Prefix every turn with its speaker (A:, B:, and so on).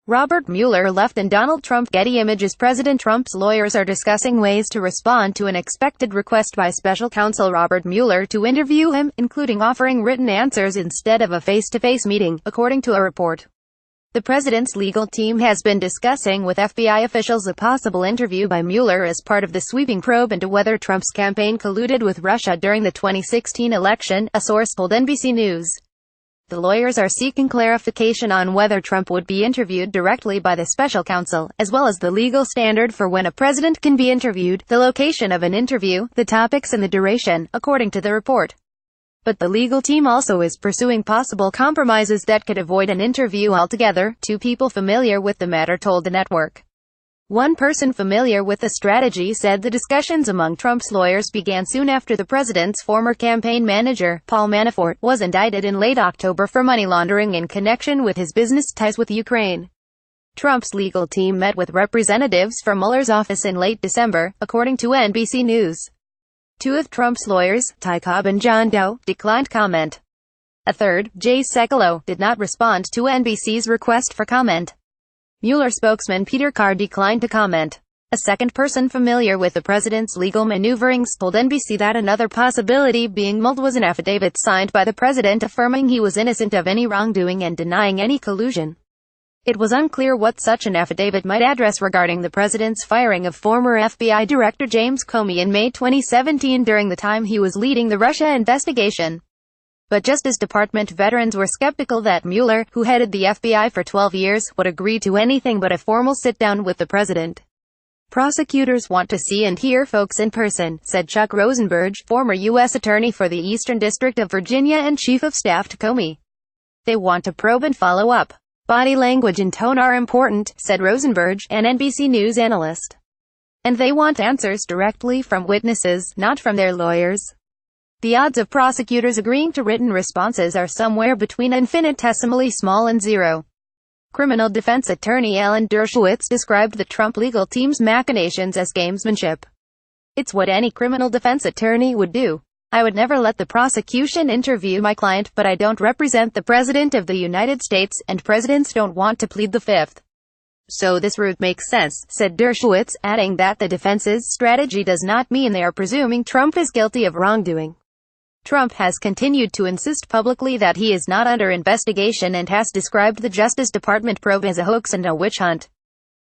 A: Robert Mueller left and Donald Trump. Getty images. President Trump's lawyers are discussing ways to respond to an expected request by special counsel Robert Mueller to interview him, including offering written answers instead of a face-to-face meeting, according to a report. The president's legal team has been discussing with FBI officials a possible interview by Mueller as part of the sweeping probe into whether Trump's campaign colluded with Russia during the 2016 election, a source told NBC News. The lawyers are seeking clarification on whether Trump would be interviewed directly by the special counsel, as well as the legal standard for when a president can be interviewed, the location of an interview, the topics and the duration, according to the report. But the legal team also is pursuing possible compromises that could avoid an interview altogether, two people familiar with the matter told the network. One person familiar with the strategy said the discussions among Trump's lawyers began soon after the president's former campaign manager, Paul Manafort, was indicted in late October for money laundering in connection with his business ties with Ukraine. Trump's legal team met with representatives from Mueller's office in late December, according to NBC News. Two of Trump's lawyers, Ty Cobb and John Doe, declined comment. A third, Jay Sekulow, did not respond to NBC's request for comment. Mueller spokesman Peter Carr declined to comment. A second person familiar with the president's legal maneuverings told NBC that another possibility being mulled was an affidavit signed by the president affirming he was innocent of any wrongdoing and denying any collusion. It was unclear what such an affidavit might address regarding the president's firing of former FBI Director James Comey in May 2017 during the time he was leading the Russia investigation. But Justice Department veterans were skeptical that Mueller, who headed the FBI for 12 years, would agree to anything but a formal sit-down with the president. Prosecutors want to see and hear folks in person, said Chuck Rosenberg, former U.S. Attorney for the Eastern District of Virginia and Chief of Staff to Comey. They want to probe and follow up. Body language and tone are important, said Rosenberg, an NBC News analyst. And they want answers directly from witnesses, not from their lawyers. The odds of prosecutors agreeing to written responses are somewhere between infinitesimally small and zero. Criminal defense attorney Alan Dershowitz described the Trump legal team's machinations as gamesmanship. It's what any criminal defense attorney would do. I would never let the prosecution interview my client, but I don't represent the President of the United States, and presidents don't want to plead the fifth. So this route makes sense, said Dershowitz, adding that the defense's strategy does not mean they are presuming Trump is guilty of wrongdoing. Trump has continued to insist publicly that he is not under investigation and has described the Justice Department probe as a hoax and a witch hunt.